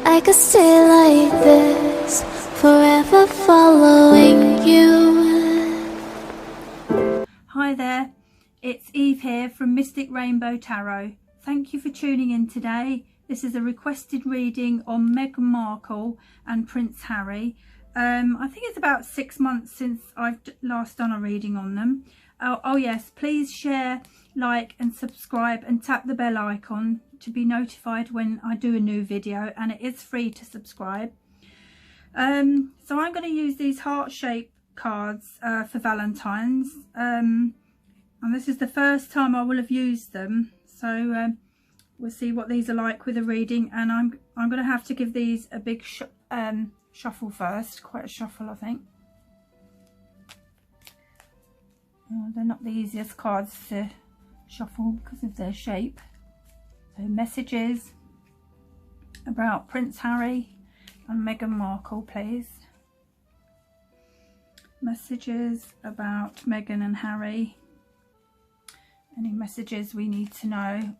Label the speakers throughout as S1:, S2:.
S1: I could stay like this, forever following you.
S2: Hi there, it's Eve here from Mystic Rainbow Tarot. Thank you for tuning in today. This is a requested reading on Meghan Markle and Prince Harry. I think it's about 6 months since I've last done a reading on them. Oh yes, please share, like and subscribe and tap the bell icon to be notified when I do a new video, and it is free to subscribe. So I'm going to use these heart-shaped cards for Valentine's, and this is the first time I will have used them, so we'll see what these are like with a reading, and I'm going to have to give these a big shuffle first, quite a shuffle I think. They're not the easiest cards to shuffle because of their shape. So messages about Prince Harry and Meghan Markle, please. Messages about Meghan and Harry. Any messages we need to know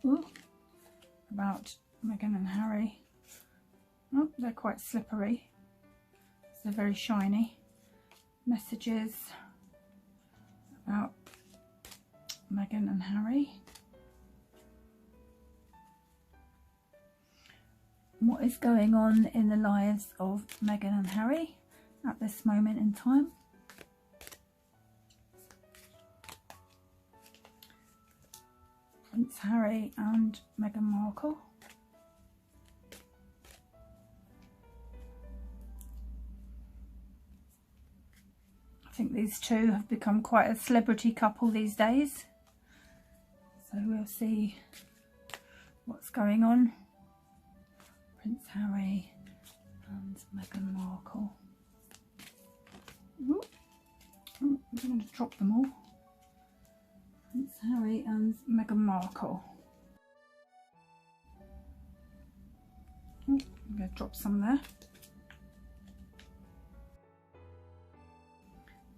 S2: about Meghan and Harry. Oh, they're quite slippery. They're very shiny. Messages about Meghan and Harry. What is going on in the lives of Meghan and Harry at this moment in time? Prince Harry and Meghan Markle. I think these two have become quite a celebrity couple these days, so we'll see what's going on. Prince Harry and Meghan Markle. I'm going to drop them all. Prince Harry and Meghan Markle. I'm going to drop some there.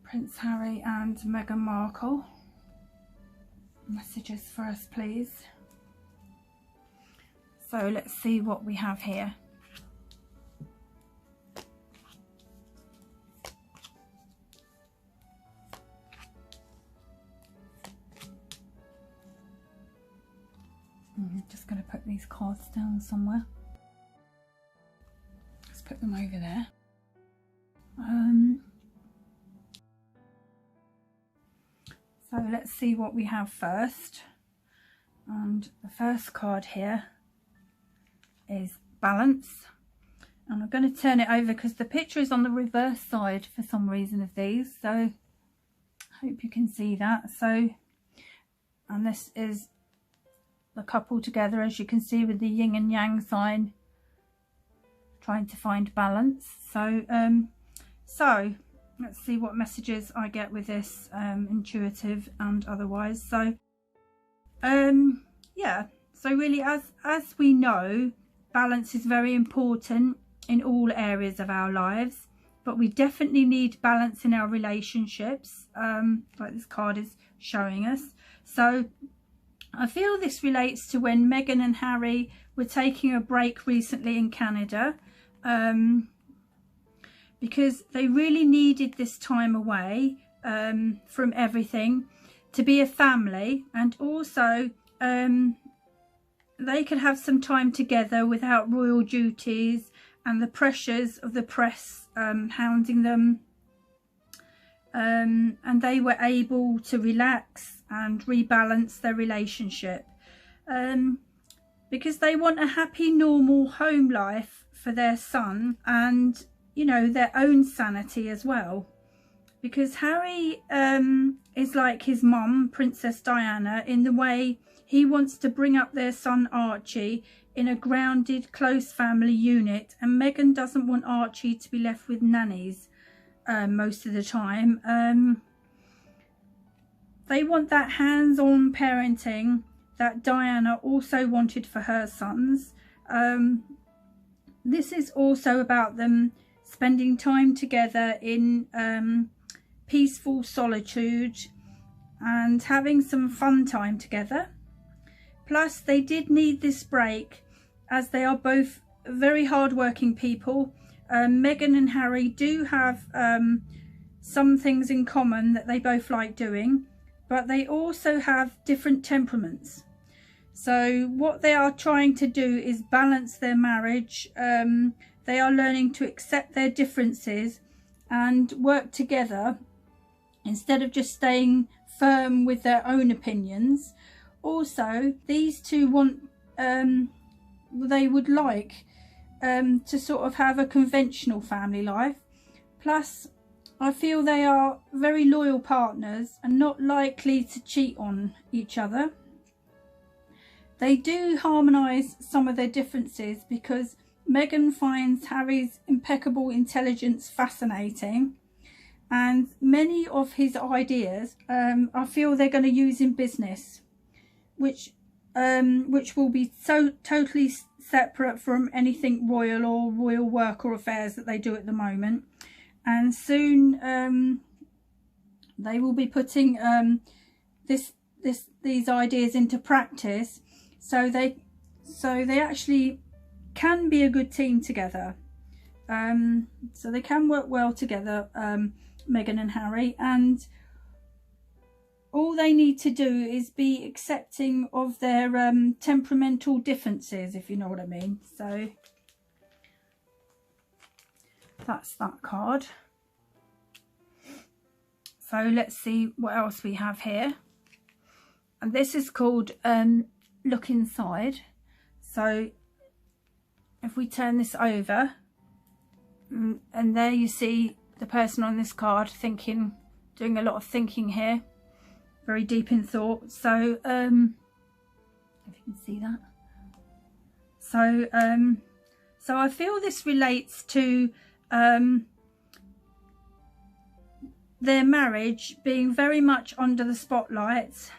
S2: Prince Harry and Meghan Markle. Messages for us, please. So let's see what we have here. I'm just going to put these cards down somewhere. Let's put them over there. So let's see what we have first. And the first card here is balance. And I'm going to turn it over because the picture is on the reverse side for some reason of these. So I hope you can see that. So, and this is the couple together, as you can see, with the yin and yang sign, trying to find balance. So, let's see what messages I get with this, intuitive and otherwise. So, yeah. So really, as we know, balance is very important in all areas of our lives, but we definitely need balance in our relationships, like this card is showing us. So I feel this relates to when Meghan and Harry were taking a break recently in Canada, because they really needed this time away from everything to be a family, and also they could have some time together without royal duties and the pressures of the press hounding them, and they were able to relax and rebalance their relationship, because they want a happy, normal home life for their son, and you know, their own sanity as well, because Harry is like his mum, Princess Diana, in the way he wants to bring up their son Archie in a grounded, close family unit, and Meghan doesn't want Archie to be left with nannies most of the time. They want that hands-on parenting that Diana also wanted for her sons. This is also about them spending time together in peaceful solitude and having some fun time together. Plus, they did need this break as they are both very hard-working people. Meghan and Harry do have some things in common that they both like doing, but they also have different temperaments. So what they are trying to do is balance their marriage. They are learning to accept their differences and work together instead of just staying firm with their own opinions. Also, these two want, they would like to sort of have a conventional family life. Plus, I feel they are very loyal partners and not likely to cheat on each other. They do harmonise some of their differences because Meghan finds Harry's impeccable intelligence fascinating, and many of his ideas I feel they're going to use in business, which will be so totally separate from anything royal or royal work or affairs that they do at the moment. And soon they will be putting these ideas into practice, so they actually can be a good team together. So they can work well together, Meghan and Harry, and all they need to do is be accepting of their temperamental differences, if you know what I mean. So that's that card. So let's see what else we have here. And this is called Look Inside. So if we turn this over, and there you see the person on this card thinking, doing a lot of thinking here, very deep in thought. So if you can see that. So I feel this relates to their marriage being very much under the spotlight,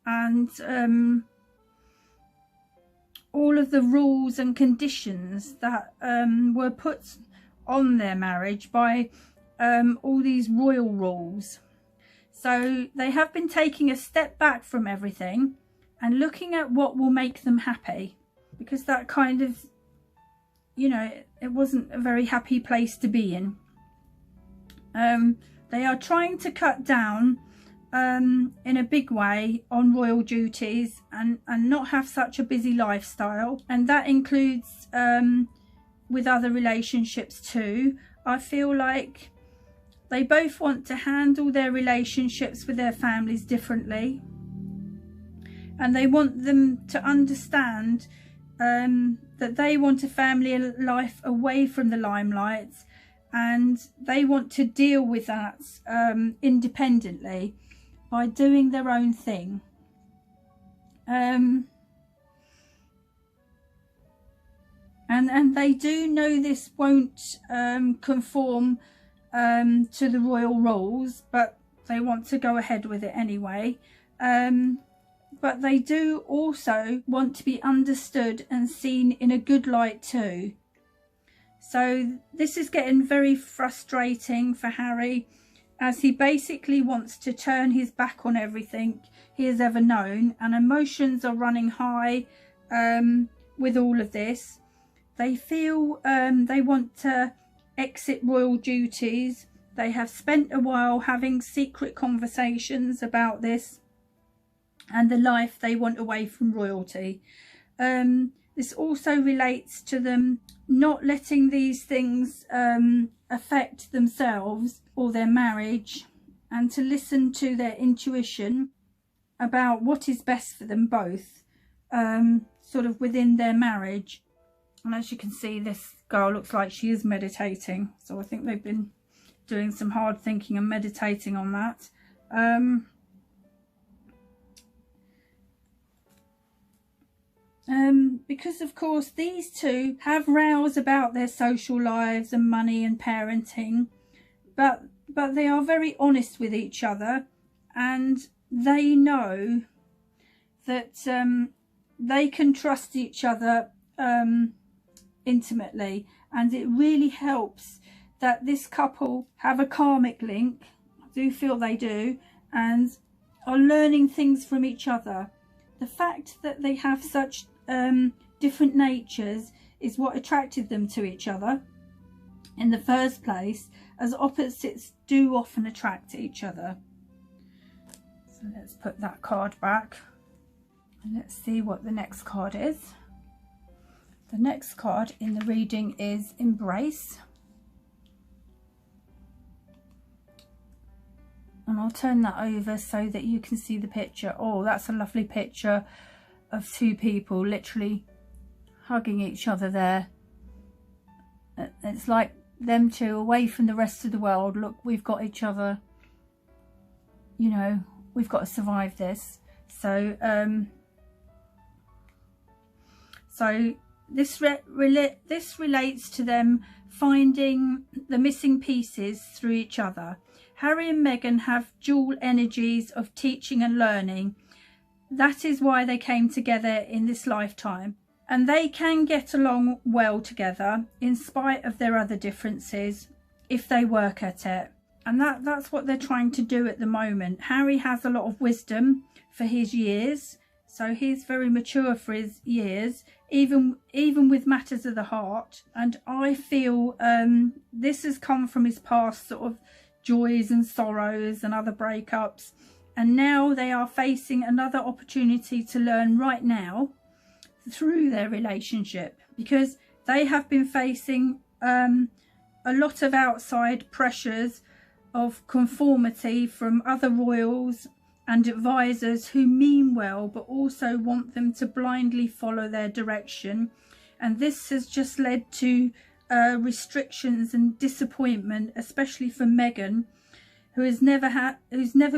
S2: and all of the rules and conditions that were put on their marriage by all these royal rules. So they have been taking a step back from everything and looking at what will make them happy, because that kind of, you know, it wasn't a very happy place to be in. They are trying to cut down in a big way on royal duties and not have such a busy lifestyle, and that includes with other relationships too. I feel like they both want to handle their relationships with their families differently, and they want them to understand that they want a family life away from the limelight, and they want to deal with that independently by doing their own thing. And they do know this won't conform to the royal rules, but they want to go ahead with it anyway. But they do also want to be understood and seen in a good light too. So this is getting very frustrating for Harry, as he basically wants to turn his back on everything he has ever known, and emotions are running high with all of this. They feel they want to exit royal duties. They have spent a while having secret conversations about this and the life they want away from royalty. This also relates to them not letting these things affect themselves or their marriage, and to listen to their intuition about what is best for them both, sort of within their marriage. And as you can see, this girl looks like she is meditating, so I think they've been doing some hard thinking and meditating on that. Because of course these two have rows about their social lives and money and parenting, but they are very honest with each other, and they know that they can trust each other intimately, and it really helps that this couple have a karmic link. I do feel they do, and are learning things from each other. The fact that they have such different natures is what attracted them to each other in the first place, as opposites do often attract each other. So let's put that card back and let's see what the next card is. The next card in the reading is Embrace. And I'll turn that over so that you can see the picture. Oh, that's a lovely picture of two people literally hugging each other there. It's like them two away from the rest of the world. Look, we've got each other. You know, we've got to survive this. So, this relates to them finding the missing pieces through each other. Harry and Meghan have dual energies of teaching and learning. That is why they came together in this lifetime. And they can get along well together in spite of their other differences if they work at it. And that's what they're trying to do at the moment. Harry has a lot of wisdom for his years. So he's very mature for his years, even with matters of the heart. And I feel this has come from his past sort of joys and sorrows and other breakups, and now they are facing another opportunity to learn right now through their relationship, because they have been facing a lot of outside pressures of conformity from other royals and advisors who mean well but also want them to blindly follow their direction, and this has just led to restrictions and disappointment, especially for Meghan, who's never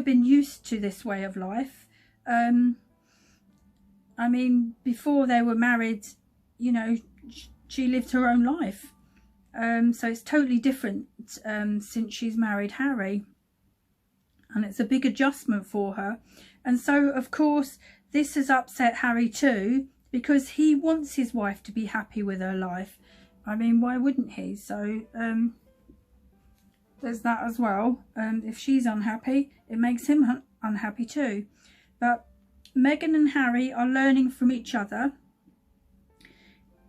S2: been used to this way of life. I mean, before they were married, you know, she lived her own life. So it's totally different since she's married Harry, and it's a big adjustment for her. And so, of course, this has upset Harry too, because he wants his wife to be happy with her life. I mean, why wouldn't he? So there's that as well. If she's unhappy, it makes him unhappy too. But Meghan and Harry are learning from each other,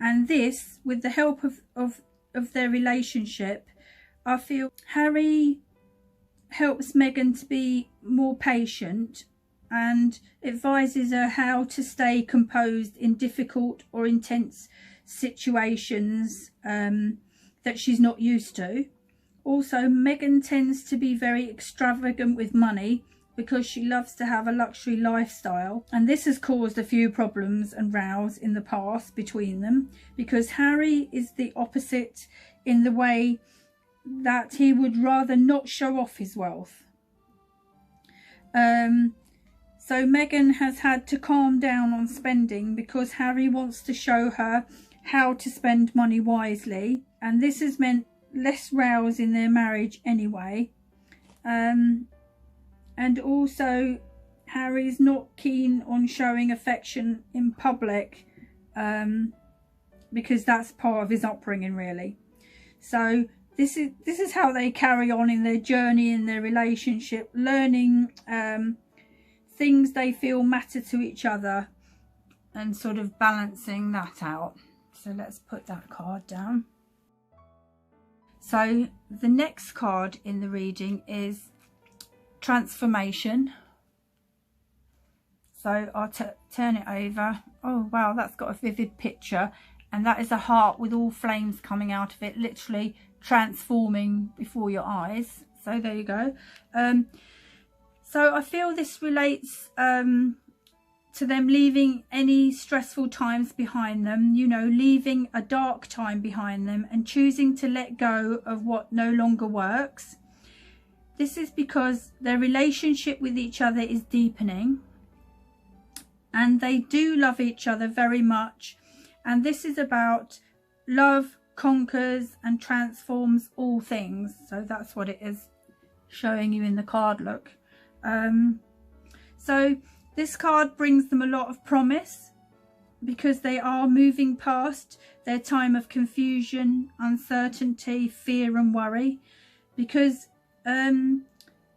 S2: and this, with the help of their relationship, I feel Harry helps Meghan to be more patient and advises her how to stay composed in difficult or intense situations that she's not used to. Also, Meghan tends to be very extravagant with money because she loves to have a luxury lifestyle, and this has caused a few problems and rows in the past between them, because Harry is the opposite in the way that he would rather not show off his wealth. So Meghan has had to calm down on spending because Harry wants to show her how to spend money wisely, and this has meant less rows in their marriage anyway. And also, Harry's not keen on showing affection in public because that's part of his upbringing, really. So this is how they carry on in their journey in their relationship, learning things they feel matter to each other and sort of balancing that out. So let's put that card down. So the next card in the reading is Transformation. So I'll turn it over. Oh wow, that's got a vivid picture, and that is a heart with all flames coming out of it, literally transforming before your eyes. So there you go. So I feel this relates to them leaving any stressful times behind them, you know, leaving a dark time behind them and choosing to let go of what no longer works. This is because their relationship with each other is deepening, and they do love each other very much, and this is about love conquers and transforms all things. So that's what it is showing you in the card, look. So this card brings them a lot of promise, because they are moving past their time of confusion, uncertainty, fear and worry, because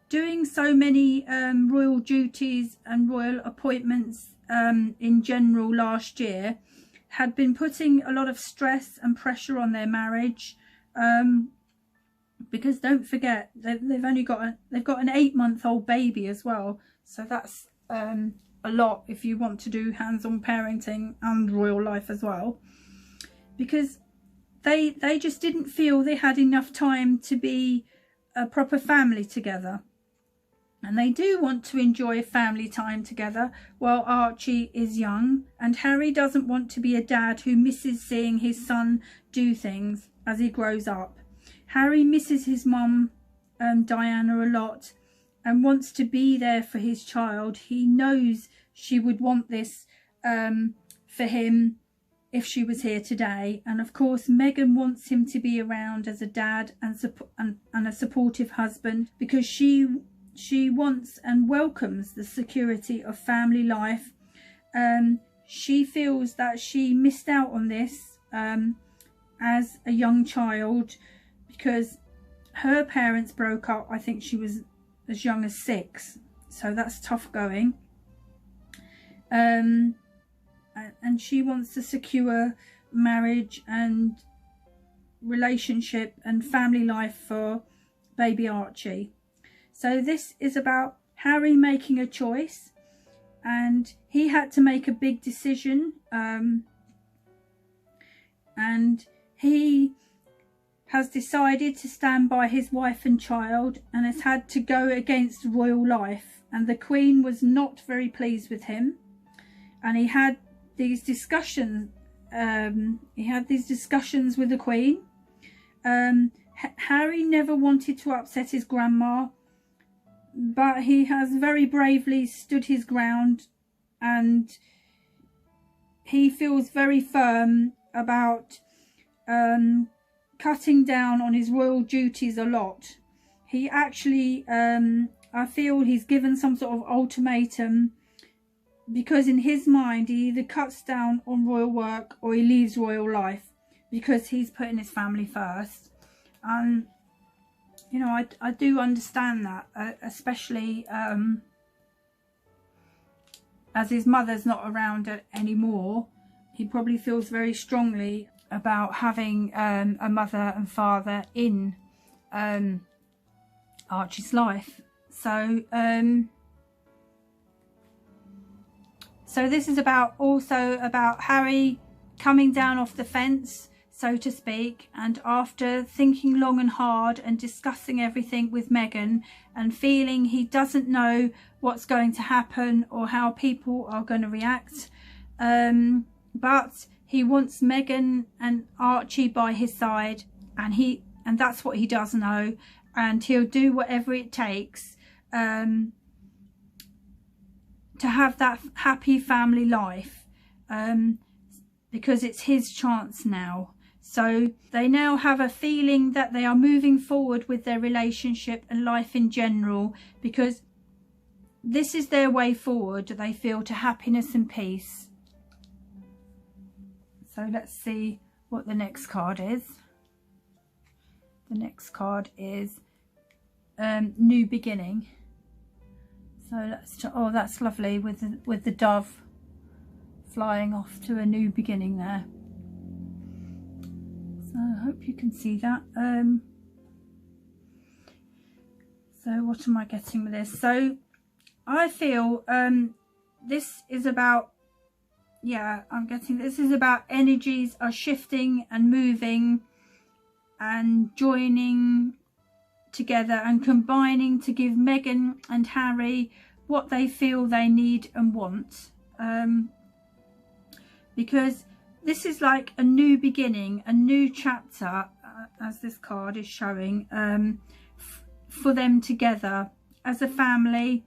S2: doing so many royal duties and royal appointments in general last year had been putting a lot of stress and pressure on their marriage, because don't forget they've got an 8-month-old baby as well, so that's a lot if you want to do hands-on parenting and royal life as well, because they just didn't feel they had enough time to be a proper family together. And they do want to enjoy family time together while Archie is young, and Harry doesn't want to be a dad who misses seeing his son do things as he grows up. Harry misses his mum, Diana, a lot, and wants to be there for his child. He knows she would want this for him if she was here today. And of course Meghan wants him to be around as a dad and a supportive husband, because she wants and welcomes the security of family life. She feels that she missed out on this as a young child, because her parents broke up, I think she was as young as 6, so that's tough going. And she wants to secure marriage and relationship and family life for baby Archie. So this is about Harry making a choice, and he had to make a big decision, and he has decided to stand by his wife and child, and has had to go against royal life, and the Queen was not very pleased with him, and he had these discussions with the Queen. Harry never wanted to upset his grandma, but he has very bravely stood his ground, and he feels very firm about cutting down on his royal duties a lot. He actually, I feel he's given some sort of ultimatum, because in his mind he either cuts down on royal work or he leaves royal life, because he's putting his family first. And you know, I do understand that, especially as his mother's not around anymore. He probably feels very strongly about having a mother and father in Archie's life. So so this is also about Harry coming down off the fence, so to speak, and after thinking long and hard and discussing everything with Meghan, and feeling he doesn't know what's going to happen or how people are going to react, but he wants Meghan and Archie by his side, and that's what he does know, and he'll do whatever it takes to have that happy family life, because it's his chance now. So they now have a feeling that they are moving forward with their relationship and life in general, because this is their way forward, they feel, to happiness and peace. So let's see what the next card is. The next card is New Beginning. So that's lovely with the dove flying off to a new beginning there. So I hope you can see that. So what am I getting with this? So I feel this is about, this is about energies are shifting and moving and joining together and combining to give Meghan and Harry what they feel they need and want, because this is like a new beginning, a new chapter, as this card is showing, for them together as a family,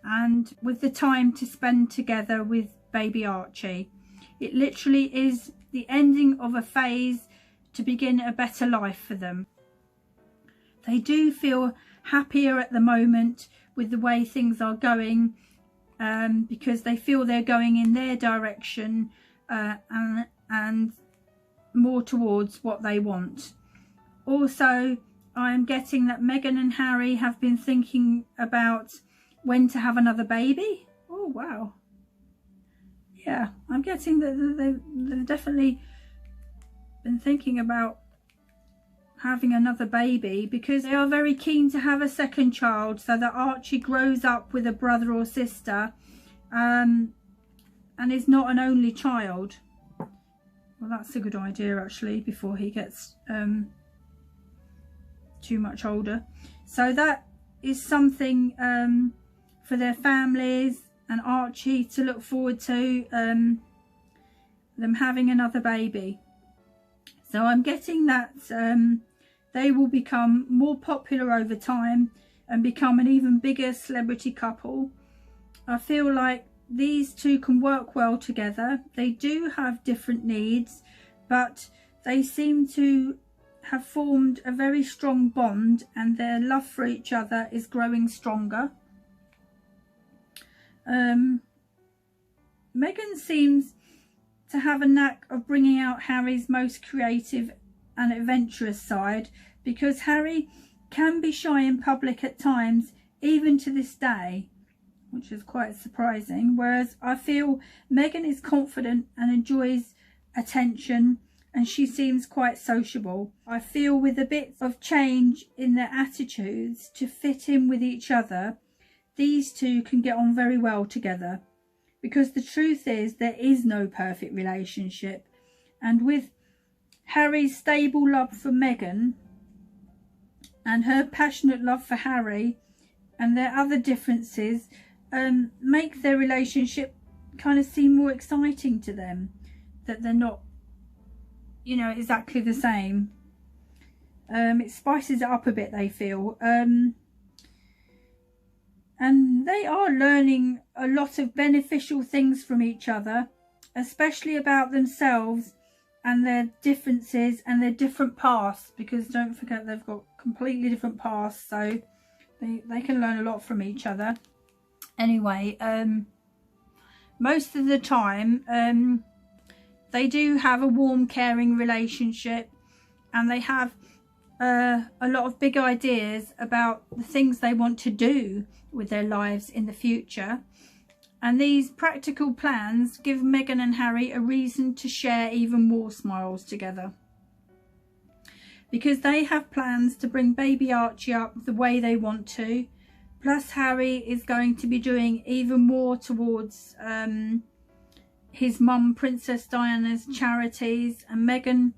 S2: and with the time to spend together with baby Archie. It literally is the ending of a phase to begin a better life for them. They do feel happier at the moment with the way things are going, because they feel they're going in their direction, and more towards what they want. Also, I am getting that Meghan and Harry have been thinking about when to have another baby. Oh wow, yeah, I'm getting that they've definitely been thinking about having another baby, because they are very keen to have a second child so that Archie grows up with a brother or sister and is not an only child. Well, that's a good idea actually, before he gets too much older. So that is something for their families and Archie to look forward to, them having another baby. So I'm getting that they will become more popular over time and become an even bigger celebrity couple. I feel like these two can work well together. They do have different needs, but they seem to have formed a very strong bond, and their love for each other is growing stronger. Meghan seems to have a knack of bringing out Harry's most creative and adventurous side, because Harry can be shy in public at times, even to this day, which is quite surprising, whereas I feel Meghan is confident and enjoys attention, and she seems quite sociable. I feel with a bit of change in their attitudes to fit in with each other, these two can get on very well together, because the truth is there is no perfect relationship, and with Harry's stable love for Meghan and her passionate love for Harry and their other differences make their relationship kind of seem more exciting to them, that they're not, you know, exactly the same. It spices it up a bit, they feel. And they are learning a lot of beneficial things from each other, especially about themselves and their differences and their different paths, because don't forget they've got completely different paths, so they can learn a lot from each other. Anyway, most of the time they do have a warm, caring relationship, and they have a lot of big ideas about the things they want to do with their lives in the future. And these practical plans give Meghan and Harry a reason to share even more smiles together, because they have plans to bring baby Archie up the way they want to. Plus Harry is going to be doing even more towards his mum, Princess Diana's charities, and Meghan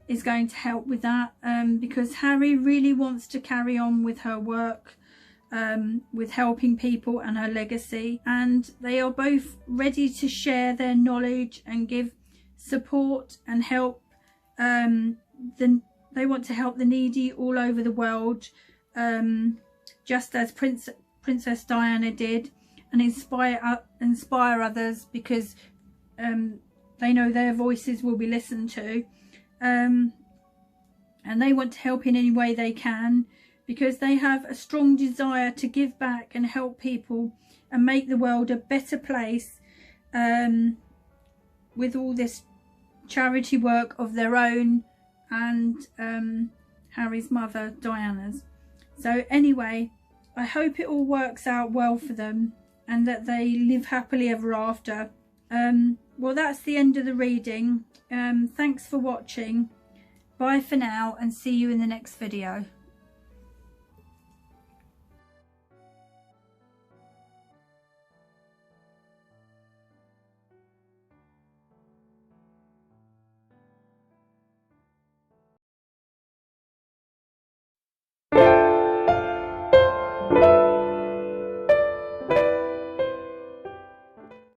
S2: is going to help with that, because Harry really wants to carry on with her work, with helping people and her legacy, and they are both ready to share their knowledge and give support and help. They want to help the needy all over the world, just as Princess Diana did, and inspire others, because they know their voices will be listened to, and they want to help in any way they can, because they have a strong desire to give back and help people and make the world a better place, with all this charity work of their own and Harry's mother Diana's. So anyway, I hope it all works out well for them and that they live happily ever after. Well, that's the end of the reading. Thanks for watching. Bye for now, and see you in the next video.